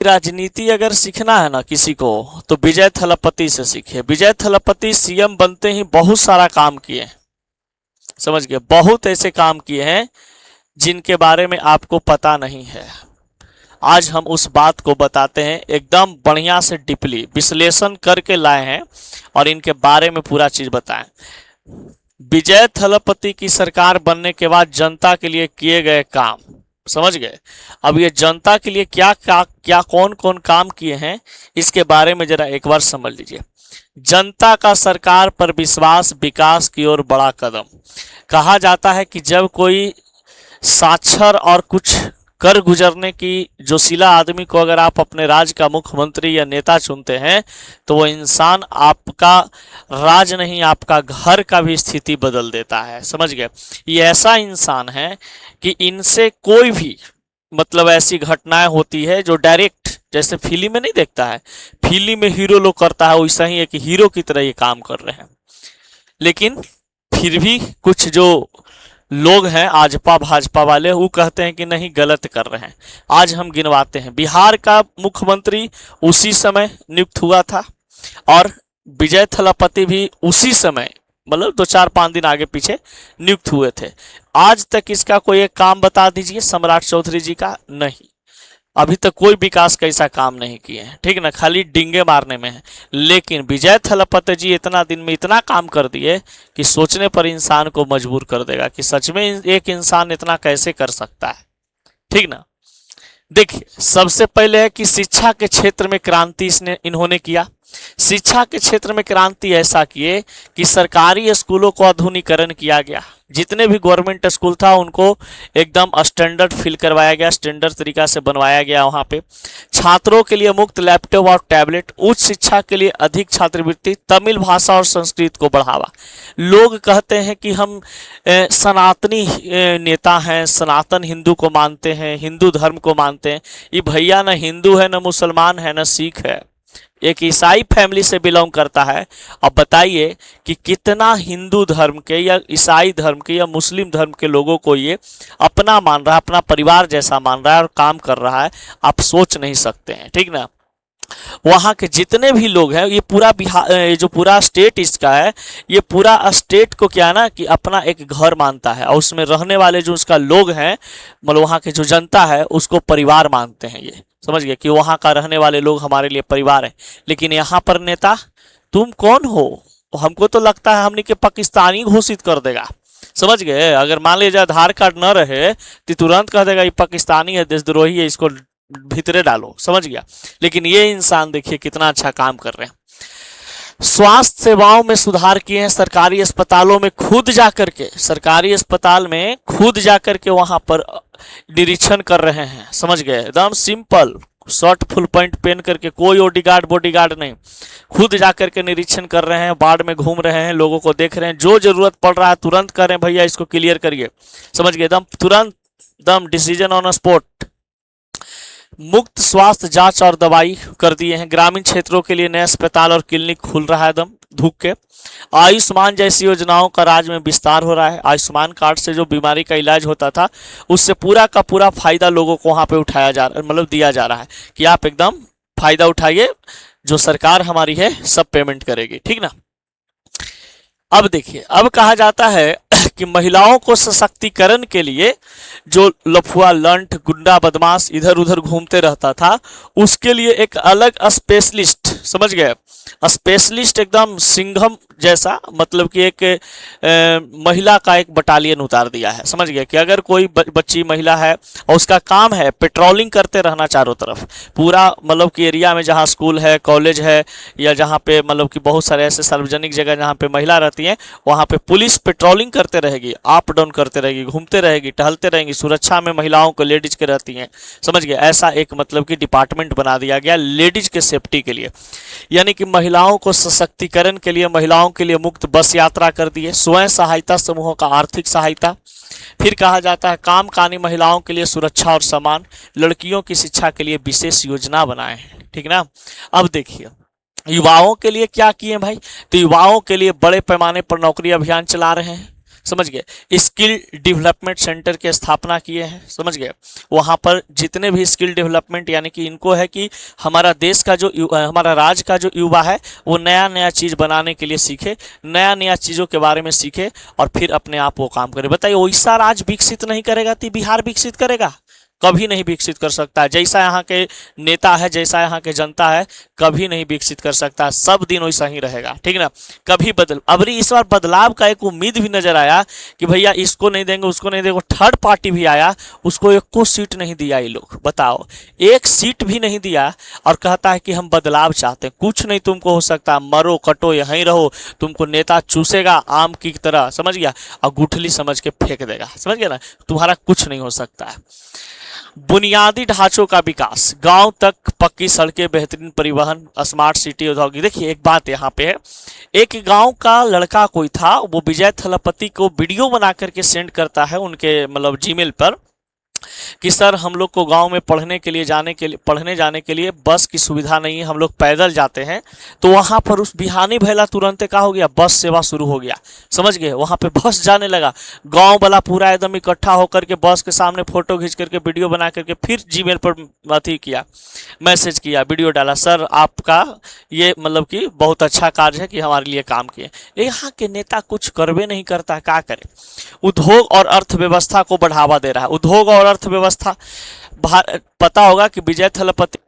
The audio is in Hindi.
राजनीति अगर सीखना है ना किसी को तो विजय थलपति से सीखे। विजय थलपति सीएम बनते ही बहुत सारा काम किए हैं, समझ गए, बहुत ऐसे काम किए हैं जिनके बारे में आपको पता नहीं है। आज हम उस बात को बताते हैं, एकदम बढ़िया से डीपली विश्लेषण करके लाए हैं और इनके बारे में पूरा चीज बताएं। विजय थलपति की सरकार बनने के बाद जनता के लिए किए गए काम, समझ गए। अब ये जनता के लिए क्या क्या क्या कौन कौन काम किए हैं इसके बारे में जरा एक बार समझ लीजिए। जनता का सरकार पर विश्वास, विकास की ओर बड़ा कदम। कहा जाता है कि जब कोई साक्षर और कुछ कर गुजरने की जोशीला आदमी को अगर आप अपने राज्य का मुख्यमंत्री या नेता चुनते हैं तो वो इंसान आपका राज नहीं, आपका घर का भी स्थिति बदल देता है, समझ गए। ये ऐसा इंसान है कि इनसे कोई भी मतलब ऐसी घटनाएं होती है जो डायरेक्ट, जैसे फिल्म में नहीं देखता है, फिल्म में हीरो लोग करता है वैसा ही एक हीरो की तरह ये काम कर रहे हैं। लेकिन फिर भी कुछ जो लोग हैं आजपा भाजपा वाले वो कहते हैं कि नहीं गलत कर रहे हैं। आज हम गिनवाते हैं। बिहार का मुख्यमंत्री उसी समय नियुक्त हुआ था और विजय थलपति भी उसी समय मतलब 2-4-5 दिन आगे पीछे नियुक्त हुए थे। आज तक इसका कोई एक काम बता दीजिए सम्राट चौधरी जी का, नहीं, अभी तक कोई विकास का ऐसा काम नहीं किए हैं, ठीक ना, खाली डिंगे मारने में है। लेकिन विजय थलपति जी इतना दिन में इतना काम कर दिए कि सोचने पर इंसान को मजबूर कर देगा कि सच में एक इंसान इतना कैसे कर सकता है, ठीक ना। देखिए, सबसे पहले है कि शिक्षा के क्षेत्र में क्रांति इन्होंने किया। शिक्षा के क्षेत्र में क्रांति ऐसा किए कि सरकारी स्कूलों को आधुनिकीकरण किया गया। जितने भी गवर्नमेंट स्कूल था उनको एकदम स्टैंडर्ड फील करवाया गया, स्टैंडर्ड तरीका से बनवाया गया। वहाँ पे छात्रों के लिए मुफ्त लैपटॉप और टैबलेट, उच्च शिक्षा के लिए अधिक छात्रवृत्ति, तमिल भाषा और संस्कृत को बढ़ावा। लोग कहते हैं कि हम सनातनी नेता हैं, सनातन हिंदू को मानते हैं, हिंदू धर्म को मानते हैं। ये भैया न हिंदू है, न मुसलमान है, न सिख है, एक ईसाई फैमिली से बिलोंग करता है। अब बताइए कि कितना हिंदू धर्म के या ईसाई धर्म के या मुस्लिम धर्म के लोगों को ये अपना मान रहा है, अपना परिवार जैसा मान रहा है और काम कर रहा है, आप सोच नहीं सकते हैं, ठीक ना। वहाँ के जितने भी लोग हैं, ये पूरा बिहार, जो पूरा स्टेट इसका है, ये पूरा स्टेट को क्या है ना कि अपना एक घर मानता है और उसमें रहने वाले जो उसका लोग हैं, मतलब वहाँ के जो जनता है उसको परिवार मानते हैं। ये समझ गए कि वहाँ का रहने वाले लोग हमारे लिए परिवार है। लेकिन यहाँ पर नेता, तुम कौन हो? हमको तो लगता है हमने के पाकिस्तानी घोषित कर देगा, समझ गए। अगर मान लीजिए आधार कार्ड न रहे तो तुरंत कह देगा ये पाकिस्तानी है, देशद्रोही है, इसको भीतरे डालो, समझ गया। लेकिन ये इंसान देखिए कितना अच्छा काम कर रहे हैं। स्वास्थ्य सेवाओं में सुधार किए हैं। सरकारी अस्पतालों में खुद जाकर के, सरकारी अस्पताल में खुद जाकर के वहां पर निरीक्षण कर रहे हैं, समझ गए। एकदम सिंपल शर्ट फुल पैंट पहन करके, कोई बॉडीगार्ड नहीं, खुद जाकर के निरीक्षण कर रहे हैं, वार्ड में घूम रहे हैं, लोगों को देख रहे हैं, जो जरूरत पड़ रहा है तुरंत कर रहे हैं, भैया इसको क्लियर करिए, समझ गए, एकदम तुरंत, एकदम डिसीजन ऑन स्पॉट। मुफ्त स्वास्थ्य जांच और दवाई कर दिए हैं। ग्रामीण क्षेत्रों के लिए नए अस्पताल और क्लिनिक खुल रहा है एकदम धूप के। आयुष्मान जैसी योजनाओं का राज्य में विस्तार हो रहा है। आयुष्मान कार्ड से जो बीमारी का इलाज होता था उससे पूरा का पूरा फायदा लोगों को वहां पे उठाया जा रहा, मतलब दिया जा रहा है कि आप एकदम फायदा उठाइए, जो सरकार हमारी है सब पेमेंट करेगी, ठीक ना। अब देखिए, अब कहा जाता है कि महिलाओं को सशक्तिकरण के लिए जो लफुआ लंठ गुंडा बदमाश इधर उधर घूमते रहता था उसके लिए एक अलग स्पेशलिस्ट, समझ गए, स्पेशलिस्ट एकदम सिंघम जैसा, मतलब कि एक महिला का एक बटालियन उतार दिया है, समझ गए। कि अगर कोई बच्ची महिला है और उसका काम है पेट्रोलिंग करते रहना चारों तरफ, पूरा मतलब कि एरिया में जहाँ स्कूल है, कॉलेज है, या जहाँ पे मतलब कि बहुत सारे ऐसे सार्वजनिक जगह जहाँ पे महिला रहती हैं वहाँ पे पुलिस पेट्रोलिंग करते रहेगी, अप डाउन करते रहेगी, घूमते रहेगी, टहलते रहेंगी, सुरक्षा में महिलाओं को लेडीज के रहती हैं, समझ गए। ऐसा एक मतलब कि डिपार्टमेंट बना दिया गया लेडीज के सेफ्टी के लिए। यानी कि महिलाओं को सशक्तिकरण के लिए, महिलाओं के लिए मुफ्त बस यात्रा कर दिए। स्वयं सहायता समूहों का आर्थिक सहायता। फिर कहा जाता है काम कानी महिलाओं के लिए सुरक्षा और सम्मान, लड़कियों की शिक्षा के लिए विशेष योजना बनाए हैं, ठीक ना। अब देखिए युवाओं के लिए क्या किए भाई, तो युवाओं के लिए बड़े पैमाने पर नौकरी अभियान चला रहे हैं, समझ गए। स्किल डेवलपमेंट सेंटर की स्थापना किए हैं, समझ गए। वहाँ पर जितने भी स्किल डेवलपमेंट यानी कि इनको है कि हमारा देश का जो हमारा राज्य का जो युवा है वो नया नया चीज़ बनाने के लिए सीखे, नया नया चीज़ों के बारे में सीखे और फिर अपने आप वो काम करे। बताइए उड़ीसा राज्य विकसित नहीं करेगा तो बिहार विकसित करेगा? कभी नहीं विकसित कर सकता है। जैसा यहाँ के नेता है, जैसा यहाँ के जनता है, कभी नहीं विकसित कर सकता, सब दिन वैसा ही रहेगा, ठीक ना। कभी अब इस बार बदलाव का एक उम्मीद भी नजर आया कि भैया इसको नहीं देंगे, उसको नहीं देंगे। थर्ड पार्टी भी आया, उसको एक को सीट नहीं दिया। ये लोग बताओ, एक सीट भी नहीं दिया और कहता है कि हम बदलाव चाहते हैं। कुछ नहीं तुमको हो सकता, मरो कटो यहीं रहो, तुमको नेता चूसेगा आम की तरह, समझ गया, और गुठली समझ के फेंक देगा, समझ गया ना। तुम्हारा कुछ नहीं हो सकता है। बुनियादी ढांचों का विकास, गांव तक पक्की सड़कें, बेहतरीन परिवहन, स्मार्ट सिटी, औद्योगिक। देखिए एक बात यहाँ पे है, एक गांव का लड़का कोई था, वो विजय थलपति को वीडियो बना करके सेंड करता है उनके मतलब जीमेल पर कि सर हम लोग को गांव में पढ़ने जाने के लिए बस की सुविधा नहीं है, हम लोग पैदल जाते हैं। तो वहां पर उस बिहानी भैला तुरंत क्या हो गया, बस सेवा शुरू हो गया, समझ गए। वहां पे बस जाने लगा, गांव वाला पूरा एकदम इकट्ठा होकर के बस के सामने फोटो खींच करके वीडियो बना करके फिर जीमेल पर अथी किया, मैसेज किया, वीडियो डाला, सर आपका ये मतलब कि बहुत अच्छा कार्य है कि हमारे लिए काम किए। यहाँ के नेता कुछ करवे नहीं करता, क्या करे। उद्योग और अर्थव्यवस्था को बढ़ावा दे रहा है। उद्योग और अर्थव्यवस्था, पता होगा कि विजय थलपति